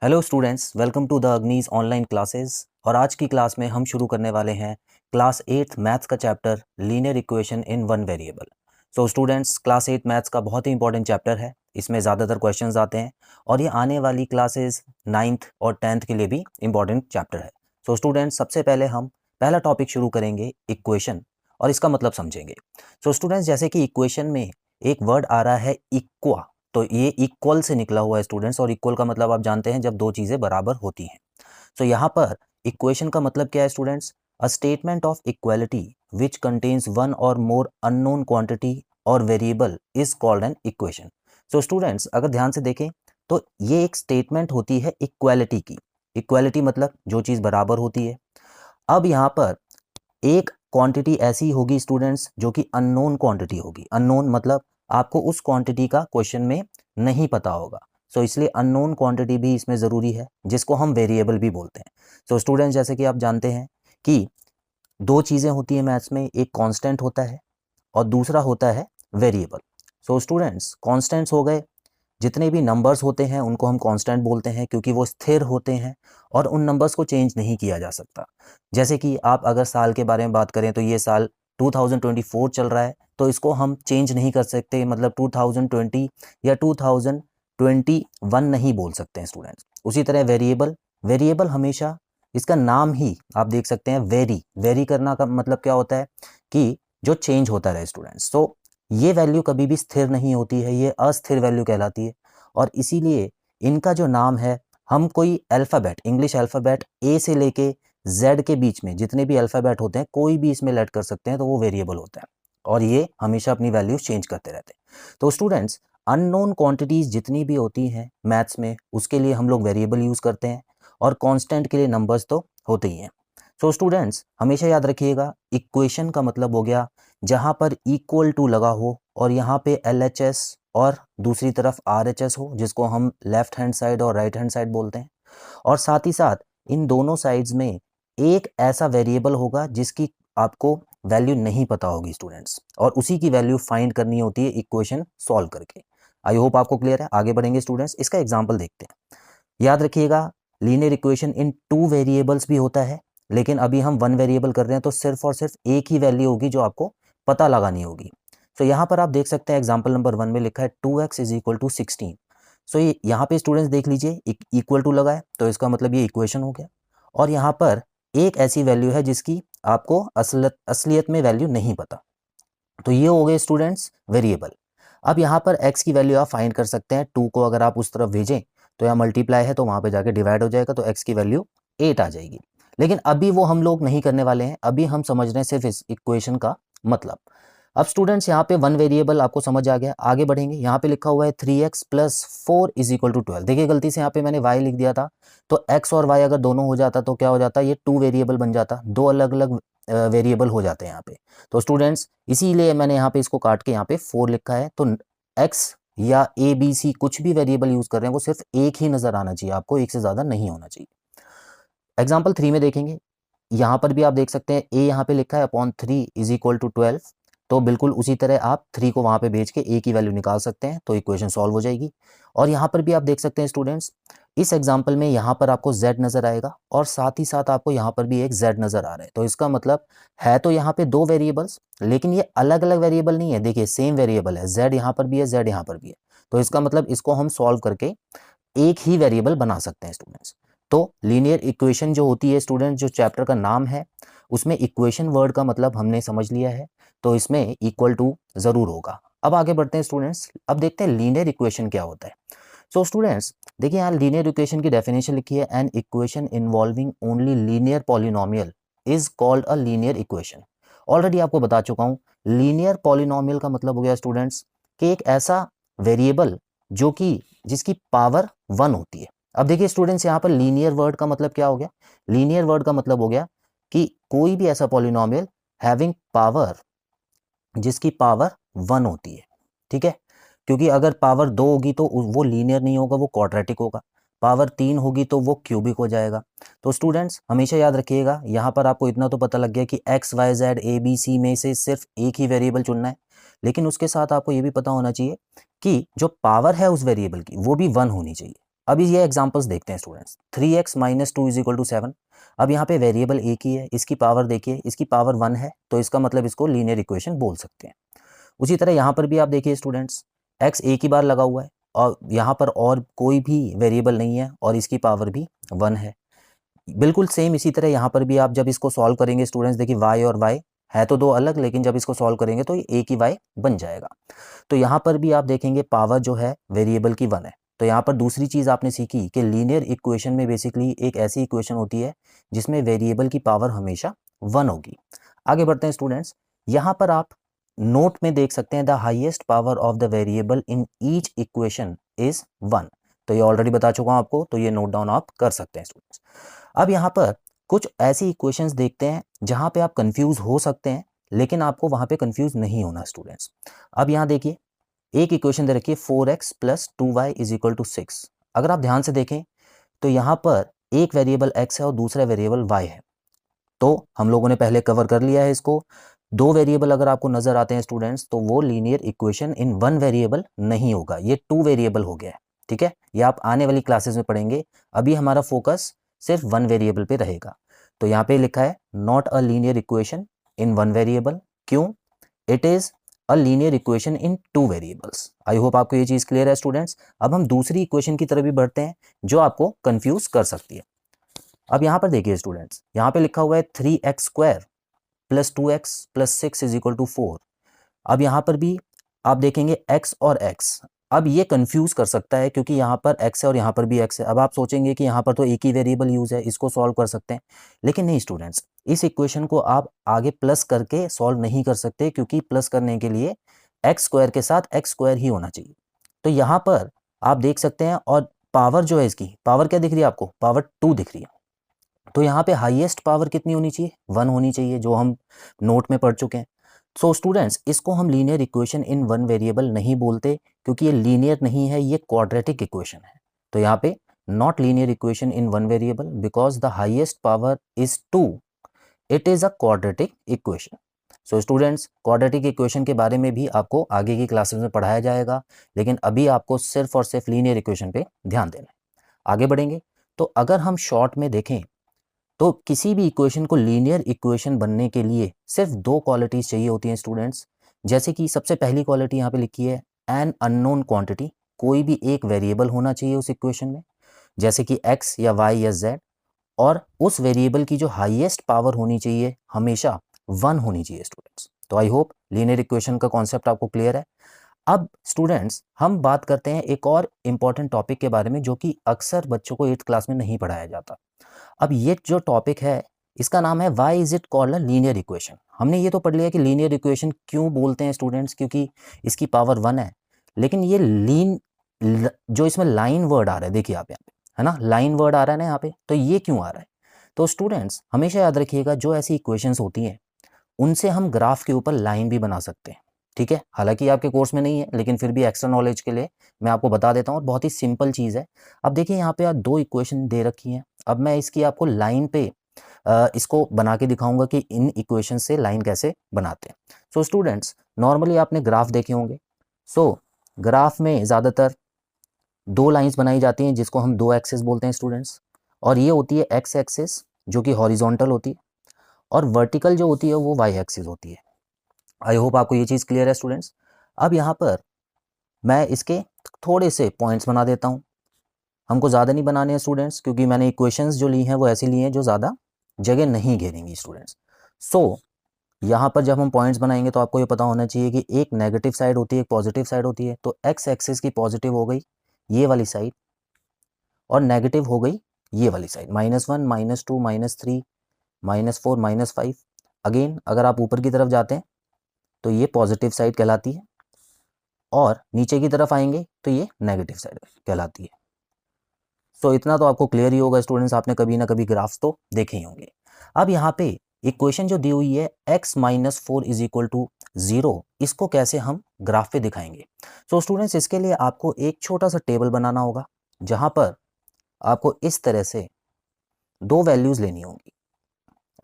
Hello students, welcome to the Agnees online classes. और आज की क्लास में हम शुरू करने वाले हैं क्लास 8 मैथ्स का chapter linear equation in one variable. So students, class 8 maths का बहुत ही इंपॉर्टेंट चैप्टर है। इसमें ज़्यादातर क्वेश्चंस आते हैं और ये आने वाली क्लासेस 9th और 10th के लिए भी इंपॉर्टेंट चैप्टर है। सो स्टूडेंट्स, सबसे पहले हम पहला टॉपिक शुरू करेंगे इक्वेशन और इसका मतलब समझेंगे। सो स्टूडेंट्स, जैसे कि इक्वेशन में एक वर्ड आ रहा है इक्वा, तो ये इक्वल से निकला हुआ है स्टूडेंट्स, और इक्वल का मतलब आप जानते हैं जब दो चीज़ें बराबर होती हैं। तो यहाँ पर इक्वेशन का मतलब क्या है students? A statement of equality which contains one और मोर अननोन क्वांटिटी और variable is called an equation. So students, अगर ध्यान से देखें तो ये एक स्टेटमेंट होती है इक्वालिटी की। इक्वालिटी मतलब जो चीज़ बराबर होती है। अब यहाँ पर एक क्वांटिटी ऐसी होगी स्टूडेंट्स जो कि अननोन क्वांटिटी होगी। अननोन मतलब आपको उस क्वांटिटी का क्वेश्चन में नहीं पता होगा। सो इसलिए अननोन क्वांटिटी भी इसमें ज़रूरी है, जिसको हम वेरिएबल भी बोलते हैं। सो स्टूडेंट्स, जैसे कि आप जानते हैं कि दो चीज़ें होती हैं मैथ्स में, एक कांस्टेंट होता है और दूसरा होता है वेरिएबल। सो स्टूडेंट्स, कांस्टेंट्स हो गए, जितने भी नंबर्स होते हैं उनको हम कांस्टेंट बोलते हैं क्योंकि वो स्थिर होते हैं और उन नंबर्स को चेंज नहीं किया जा सकता। जैसे कि आप अगर साल के बारे में बात करें तो ये साल 2024 चल रहा है, तो इसको हम चेंज नहीं कर सकते, मतलब 2020 या 2021 नहीं बोल सकते हैं स्टूडेंट्स। उसी तरह वेरिएबल, वेरिएबल हमेशा, इसका नाम ही आप देख सकते हैं वेरी, वेरी करना का मतलब क्या होता है कि जो चेंज होता रहे स्टूडेंट्स। तो ये वैल्यू कभी भी स्थिर नहीं होती है, ये अस्थिर वैल्यू कहलाती है। और इसीलिए इनका जो नाम है, हम कोई अल्फ़ाबेट, इंग्लिश अल्फ़ाबेट ए से लेके जेड के बीच में जितने भी अल्फ़ाबेट होते हैं, कोई भी इसमें ऐड कर सकते हैं तो वो वेरिएबल होता है और ये हमेशा अपनी वैल्यूज चेंज करते रहते हैं। तो स्टूडेंट्स, अननोन क्वांटिटीज़ जितनी भी होती हैं मैथ्स में, उसके लिए हम लोग वेरिएबल यूज़ करते हैं और कांस्टेंट के लिए नंबर्स तो होते ही हैं। सो स्टूडेंट्स, हमेशा याद रखिएगा, इक्वेशन का मतलब हो गया जहाँ पर इक्वल टू लगा हो और यहाँ पे LHS और दूसरी तरफ RHS हो, जिसको हम लेफ्ट हैंड साइड और राइट हैंड साइड बोलते हैं। और साथ ही साथ इन दोनों साइड्स में एक ऐसा वेरिएबल होगा जिसकी आपको वैल्यू नहीं पता होगी स्टूडेंट्स, और उसी की वैल्यू फाइंड करनी होती है इक्वेशन सॉल्व करके। आई होप आपको क्लियर है। आगे बढ़ेंगे स्टूडेंट्स, इसका एग्जाम्पल देखते हैं। याद रखिएगा, linear equation in two variables भी होता है, लेकिन अभी हम वन वेरिएबल कर रहे हैं तो सिर्फ और सिर्फ एक ही वैल्यू होगी जो आपको पता लगानी होगी। तो यहाँ पर आप देख सकते हैं एग्जाम्पल नंबर 1 में लिखा है 2x इज इक्वल टू 16। सो ये यहाँ पे स्टूडेंट्स देख लीजिए, इक्वल टू लगा है तो इसका मतलब ये इक्वेशन हो गया। और यहाँ पर एक ऐसी वैल्यू है जिसकी आपको असलियत में वैल्यू नहीं पता, तो ये हो गए स्टूडेंट्स वेरिएबल। अब यहाँ पर x की वैल्यू आप फाइंड कर सकते हैं। 2 को अगर आप उस तरफ भेजें तो यहाँ मल्टीप्लाई है तो वहाँ पे जाके डिवाइड हो जाएगा, तो x की वैल्यू 8 आ जाएगी। लेकिन अभी वो हम लोग नहीं करने वाले हैं, अभी हम समझ रहे हैं सिर्फ इस इक्वेशन का मतलब। अब स्टूडेंट्स, यहाँ पे वन वेरिएबल आपको समझ आ गया। आगे बढ़ेंगे, यहाँ पे लिखा हुआ है 3x plus 4 is equal to 12। देखिए गलती से यहाँ पे मैंने y लिख दिया था, तो x और y अगर दोनों हो जाता तो क्या हो जाता, ये टू वेरिएबल बन जाता, दो अलग अलग वेरिएबल हो जाते हैं यहाँ पे। तो स्टूडेंट्स, इसीलिए मैंने यहाँ पे इसको काट के यहाँ पे 4 लिखा है। तो x या ABC कुछ भी वेरिएबल यूज कर रहे हैं वो सिर्फ एक ही नजर आना चाहिए आपको, एक से ज्यादा नहीं होना चाहिए। एग्जाम्पल 3 में देखेंगे, यहाँ पर भी आप देख सकते हैं a यहाँ पे लिखा है अपॉन 3 इज इक्वल टू 12। तो बिल्कुल उसी तरह आप 3 को वहाँ पे भेज के a की वैल्यू निकाल सकते हैं, तो इक्वेशन सॉल्व हो जाएगी। और यहाँ पर भी आप देख सकते हैं स्टूडेंट्स, इस एग्जाम्पल में यहाँ पर आपको z नज़र आएगा और साथ ही साथ आपको यहाँ पर भी एक z नज़र आ रहा है। तो इसका मतलब है तो यहाँ पे दो वेरिएबल्स, लेकिन ये अलग अलग वेरिएबल नहीं है। देखिए सेम वेरिएबल है, z यहाँ पर भी है, z यहाँ पर भी है। तो इसका मतलब इसको हम सॉल्व करके एक ही वेरिएबल बना सकते हैं स्टूडेंट्स। तो लीनियर इक्वेशन जो होती है स्टूडेंट, जो चैप्टर का नाम है, उसमें इक्वेशन वर्ड का मतलब हमने समझ लिया है, तो इसमें इक्वल टू जरूर होगा। अब आगे बढ़ते हैं स्टूडेंट्स, अब देखते हैं लीनियर इक्वेशन क्या होता है। सो स्टूडेंट्स, देखिए यहाँ लीनियर इक्वेशन की डेफिनेशन लिखी है, an equation involving only linear polynomial is called a linear equation. Already आपको बता चुका हूँ, लीनियर पॉलिनोमियल का मतलब हो गया स्टूडेंट्स कि एक ऐसा वेरिएबल जो कि जिसकी पावर 1 होती है। अब देखिए स्टूडेंट्स, यहाँ पर लीनियर वर्ड का मतलब क्या हो गया? लीनियर वर्ड का मतलब हो गया कि कोई भी ऐसा पॉलिनोमियल हैविंग पावर जिसकी पावर 1 होती है, ठीक है? क्योंकि अगर पावर 2 होगी तो वो लीनियर नहीं होगा, वो क्वाड्रेटिक होगा। पावर 3 होगी तो वो क्यूबिक हो जाएगा। तो स्टूडेंट्स, हमेशा याद रखिएगा, यहाँ पर आपको इतना तो पता लग गया कि X Y Z A B C में से सिर्फ एक ही वेरिएबल चुनना है, लेकिन उसके साथ आपको ये भी पता होना चाहिए कि जो पावर है उस वेरिएबल की वो भी 1 होनी चाहिए। अभी ये एग्जांपल्स देखते हैं students. 3x minus 2 is equal to 7। अब यहाँ पे वेरिएबल एक ही है, इसकी पावर देखिए, इसकी पावर 1 है, तो इसका मतलब इसको लीनियर इक्वेशन बोल सकते हैं। उसी तरह यहाँ पर भी आप देखिए स्टूडेंट्स, x एक ही बार लगा हुआ है और यहाँ पर और कोई भी वेरिएबल नहीं है और इसकी पावर भी 1 है। बिल्कुल सेम इसी तरह यहाँ पर भी आप जब इसको सॉल्व करेंगे स्टूडेंट्स, देखिए y और y है तो दो अलग, लेकिन जब इसको सॉल्व करेंगे तो ये एक ही y बन जाएगा। तो यहाँ पर भी आप देखेंगे पावर जो है वेरिएबल की 1 है। तो यहाँ पर दूसरी चीज़ आपने सीखी कि लीनियर इक्वेशन में बेसिकली एक ऐसी इक्वेशन होती है जिसमें वेरिएबल की पावर हमेशा 1 होगी। आगे बढ़ते हैं स्टूडेंट्स, यहाँ पर आप नोट में देख सकते हैं the highest power of the variable in each equation is 1। तो ये ऑलरेडी बता चुका हूँ आपको, तो ये नोट डाउन आप कर सकते हैं स्टूडेंट्स। अब यहाँ पर कुछ ऐसी इक्वेशंस देखते हैं जहाँ पे आप कंफ्यूज हो सकते हैं, लेकिन आपको वहाँ पे कंफ्यूज नहीं होना स्टूडेंट्स। अब यहाँ देखिए, एक इक्वेशन दे रखी है 4x plus 2y is equal to 6। अगर आप ध्यान से देखें तो यहाँ पर एक वेरिएबल x है और दूसरा वेरिएबल y है। तो हम लोगों ने पहले कवर कर लिया है इसको। दो वेरिएबल अगर आपको नजर आते हैं स्टूडेंट्स, तो वो linear equation in one variable नहीं होगा, ये टू वेरिएबल हो गया है। ठीक है, ये आप आने वाली क्लासेस में पढ़ेंगे। अभी हमारा फोकस सिर्फ वन वेरिएबल पे रहेगा। तो यहाँ पे लिखा है not a linear equation in one variable. क्यों? It is a linear equation in two variables. I hope आपको ये चीज क्लियर है स्टूडेंट्स। अब हम दूसरी इक्वेशन की तरफ भी बढ़ते हैं जो आपको कंफ्यूज कर सकती है। अब यहाँ पर देखिए स्टूडेंट्स, यहाँ पे लिखा हुआ है 3x square plus 2x plus 6 is equal to 4। अब यहाँ पर भी आप देखेंगे x और x, अब ये कंफ्यूज कर सकता है क्योंकि यहाँ पर x है और यहाँ पर भी x है। अब आप सोचेंगे कि यहाँ पर तो एक ही वेरिएबल यूज है, इसको सॉल्व कर सकते हैं, लेकिन नहीं स्टूडेंट्स, इस इक्वेशन को आप आगे प्लस करके सॉल्व नहीं कर सकते, क्योंकि प्लस करने के लिए एक्स स्क्वायर के साथ एक्स स्क्वायर ही होना चाहिए। तो यहाँ पर आप देख सकते हैं, और पावर जो है, इसकी पावर क्या दिख रही है आपको? पावर 2 दिख रही है। तो यहाँ पे हाईएस्ट पावर कितनी होनी चाहिए? 1 होनी चाहिए, जो हम नोट में पढ़ चुके हैं। सो स्टूडेंट्स, इसको हम linear equation in one variable नहीं बोलते, क्योंकि ये लीनियर नहीं है, ये क्वाड्रेटिक इक्वेशन है। तो यहाँ पे not linear equation in one variable because the highest power is 2, it is a quadratic equation. So students, quadratic equation के बारे में भी आपको आगे की क्लासेस में पढ़ाया जाएगा, लेकिन अभी आपको सिर्फ और सिर्फ लीनियर इक्वेशन पे ध्यान देना है। आगे बढ़ेंगे तो अगर हम शॉर्ट में देखें तो किसी भी इक्वेशन को लीनियर इक्वेशन बनने के लिए सिर्फ दो क्वालिटीज चाहिए होती हैं स्टूडेंट्स। जैसे कि सबसे पहली क्वालिटी यहाँ पे लिखी है एन अननोन क्वांटिटी, कोई भी एक वेरिएबल होना चाहिए उस इक्वेशन में, जैसे कि x या y या z, और उस वेरिएबल की जो हाईएस्ट पावर होनी चाहिए हमेशा 1 होनी चाहिए स्टूडेंट्स। तो आई होप लीनियर इक्वेशन का कॉन्सेप्ट आपको क्लियर है। अब स्टूडेंट्स, हम बात करते हैं एक और इम्पॉर्टेंट टॉपिक के बारे में, जो कि अक्सर बच्चों को 8th क्लास में नहीं पढ़ाया जाता। अब ये जो टॉपिक है, इसका नाम है why is it called a linear equation. हमने ये तो पढ़ लिया कि लीनियर इक्वेशन क्यों बोलते हैं स्टूडेंट्स, क्योंकि इसकी पावर 1 है। लेकिन ये जो इसमें लाइन वर्ड आ रहा है, देखिए आप यहाँ पे, है ना, लाइन वर्ड आ रहा है ना यहाँ पे, तो ये क्यों आ रहा है? तो स्टूडेंट्स हमेशा याद रखिएगा, जो ऐसी इक्वेशंस होती हैं उनसे हम ग्राफ के ऊपर लाइन भी बना सकते हैं। ठीक है, हालांकि आपके कोर्स में नहीं है, लेकिन फिर भी एक्स्ट्रा नॉलेज के लिए मैं आपको बता देता हूँ, और बहुत ही सिंपल चीज़ है। अब देखिए यहाँ पे आप दो इक्वेशन दे रखी हैं। अब मैं इसकी आपको लाइन पे इसको बना के दिखाऊंगा कि इन इक्वेशन से लाइन कैसे बनाते हैं। सो स्टूडेंट्स, नॉर्मली आपने ग्राफ देखे होंगे। सो ग्राफ में ज़्यादातर दो लाइंस बनाई जाती हैं, जिसको हम दो एक्सेस बोलते हैं स्टूडेंट्स, और ये होती है एक्स एक्सेस जो कि हॉरिजॉन्टल होती है, और वर्टिकल जो होती है वो वाई एक्सिस होती है। आई होप आपको ये चीज़ क्लियर है स्टूडेंट्स। अब यहाँ पर मैं इसके थोड़े से पॉइंट्स बना देता हूँ। हमको ज़्यादा नहीं बनाने हैं स्टूडेंट्स, क्योंकि मैंने इक्वेशंस जो ली हैं वो ऐसी ली हैं जो ज़्यादा जगह नहीं घेरेंगी स्टूडेंट्स। सो यहाँ पर जब हम पॉइंट्स बनाएंगे तो आपको ये पता होना चाहिए कि एक नेगेटिव साइड होती है, एक पॉजिटिव साइड होती है। तो एक्स एक्सिस की पॉजिटिव हो गई ये वाली साइड, और नेगेटिव हो गई ये वाली साइड, -1 -2 -3 -4 -5। अगेन अगर आप ऊपर की तरफ जाते हैं तो ये पॉजिटिव साइड कहलाती है, और नीचे की तरफ आएंगे तो ये नेगेटिव साइड कहलाती है। सो इतना तो आपको क्लियर ही होगा स्टूडेंट्स, आपने कभी ना कभी ग्राफ्स तो देखे ही होंगे। अब यहाँ पे इक्वेशन जो दी हुई है x - 4 इज इक्वल टू 0, इसको कैसे हम ग्राफ पे दिखाएंगे? सो स्टूडेंट्स, इसके लिए आपको एक छोटा सा टेबल बनाना होगा, जहाँ पर आपको इस तरह से दो वैल्यूज लेनी होंगी।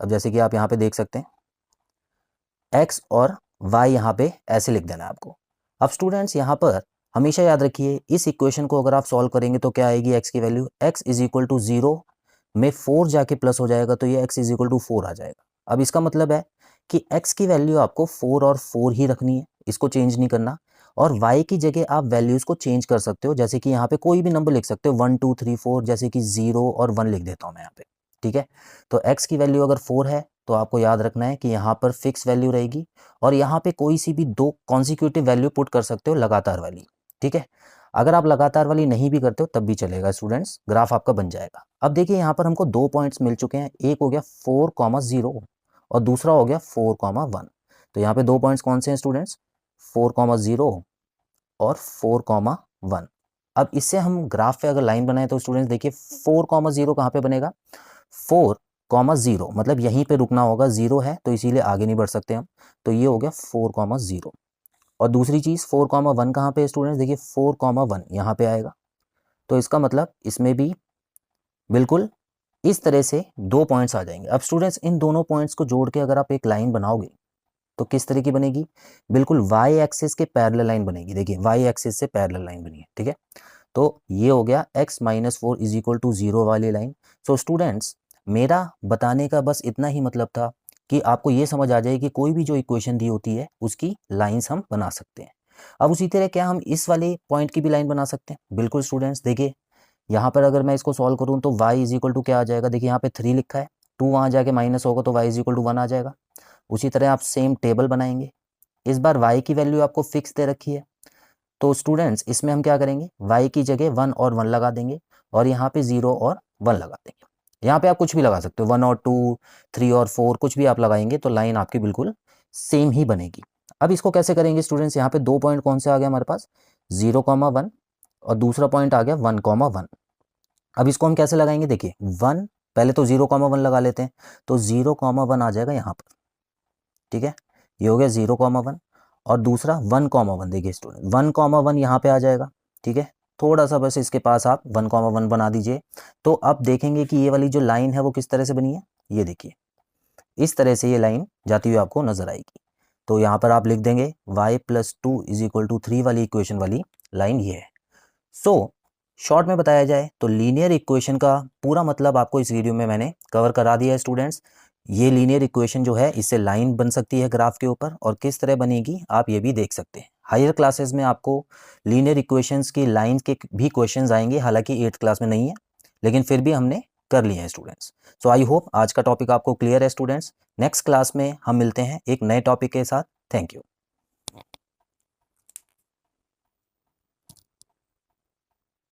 अब जैसे कि आप यहाँ पे देख सकते हैं x और y, यहाँ पे ऐसे लिख देना है आपको। अब स्टूडेंट्स, यहाँ पर हमेशा याद रखिए इस इक्वेशन को अगर आप सॉल्व करेंगे तो क्या आएगी x की value, x is equal to 0 में 4 जाके प्लस हो जाएगा तो ये x इज इक्वल टू 4 आ जाएगा। अब इसका मतलब है कि x की वैल्यू आपको 4 और 4 ही रखनी है, इसको चेंज नहीं करना। और y की जगह आप वैल्यूज़ को चेंज कर सकते हो, जैसे कि यहाँ पे कोई भी नंबर लिख सकते हो 1 2 3 4, जैसे कि 0 और 1 लिख देता हूँ मैं यहाँ पे, ठीक है। तो x की वैल्यू अगर 4 है तो आपको याद रखना है कि यहाँ पर फिक्स वैल्यू रहेगी और यहाँ पे कोई सी भी दो कॉन्सिक्यूटिव वैल्यू पुट कर सकते हो लगातार वाली, ठीक है। अगर आप लगातार वाली नहीं भी करते हो तब भी चलेगा स्टूडेंट्स, ग्राफ आपका बन जाएगा। अब देखिए यहाँ पर हमको 2 पॉइंट्स मिल चुके हैं, एक हो गया 4,0 और दूसरा हो गया 4,1। तो यहाँ पे 2 पॉइंट्स कौन से हैं स्टूडेंट्स, 4,0 और 4,1। अब इससे हम ग्राफ पे अगर लाइन बनाए तो स्टूडेंट्स देखिए 4,0 कहाँ पे बनेगा, 4,0 मतलब यहीं पे रुकना होगा, 0 है तो इसीलिए आगे नहीं बढ़ सकते हम, तो ये हो गया 4,0। और दूसरी चीज़ 4,1 कहाँ पे स्टूडेंट्स, देखिए 4,1 यहाँ पे आएगा। तो इसका मतलब इसमें भी बिल्कुल इस तरह से 2 पॉइंट्स आ जाएंगे। अब स्टूडेंट्स इन दोनों पॉइंट्स को जोड़ के अगर आप एक लाइन बनाओगे तो किस तरह की बनेगी, बिल्कुल वाई एक्सिस के पैरेलल लाइन बनेगी। देखिए वाई एक्सिस से पैरेलल लाइन बनी है, ठीक है। तो ये हो गया x minus 4 is equal to 0 वाली लाइन। सो स्टूडेंट्स मेरा बताने का बस इतना ही मतलब था कि आपको ये समझ आ जाए कि कोई भी जो इक्वेशन दी होती है उसकी लाइंस हम बना सकते हैं। अब उसी तरह क्या हम इस वाले पॉइंट की भी लाइन बना सकते हैं, बिल्कुल स्टूडेंट्स। देखिए यहाँ पर अगर मैं इसको सॉल्व करूँ तो y इज इक्वल टू क्या आ जाएगा, देखिए यहाँ पे 3 लिखा है, 2 वहाँ जाके माइनस होगा तो y इज इक्वल टू 1 आ जाएगा। उसी तरह आप सेम टेबल बनाएंगे, इस बार y की वैल्यू आपको फिक्स दे रखी है तो स्टूडेंट्स इसमें हम क्या करेंगे, y की जगह 1 और 1 लगा देंगे और यहाँ पे 0 और 1 लगा देंगे। यहाँ पे आप कुछ भी लगा सकते हो, 1 और 2 3 और 4 कुछ भी आप लगाएंगे तो लाइन आपकी बिल्कुल सेम ही बनेगी। अब इसको कैसे करेंगे स्टूडेंट्स, यहाँ पे 2 पॉइंट कौन से आ गए हमारे पास, 0,1 और दूसरा पॉइंट आ गया 1,1। अब इसको हम कैसे लगाएंगे, देखिए 1 पहले तो 0,1 लगा लेते हैं तो 0,1 आ जाएगा यहाँ पर, ठीक है। ये हो गया 0,1 और दूसरा 1,1, देखिए स्टूडेंट 1,1 यहाँ पे आ जाएगा, ठीक है। थोड़ा सा बस इसके पास आप 1,1 बना दीजिए तो अब देखेंगे कि ये वाली जो लाइन है वो किस तरह से बनी है, ये देखिए इस तरह से ये लाइन जाती हुई आपको नजर आएगी। तो यहाँ पर आप लिख देंगे y plus 2 is equal to 3 वाली इक्वेशन वाली लाइन ये है। सो शॉर्ट में बताया जाए तो लीनियर इक्वेशन का पूरा मतलब आपको इस वीडियो में मैंने कवर करा दिया है स्टूडेंट्स। ये लीनियर इक्वेशन जो है इससे लाइन बन सकती है ग्राफ के ऊपर और किस तरह बनेगी आप ये भी देख सकते हैं। हायर क्लासेस में आपको लीनियर इक्वेशंस की लाइन के भी क्वेश्चंस आएंगे, हालांकि 8th क्लास में नहीं है लेकिन फिर भी हमने कर लिए हैं स्टूडेंट्स। सो आई होप आज का टॉपिक आपको क्लियर है स्टूडेंट्स। नेक्स्ट क्लास में हम मिलते हैं एक नए टॉपिक के साथ। Thank you.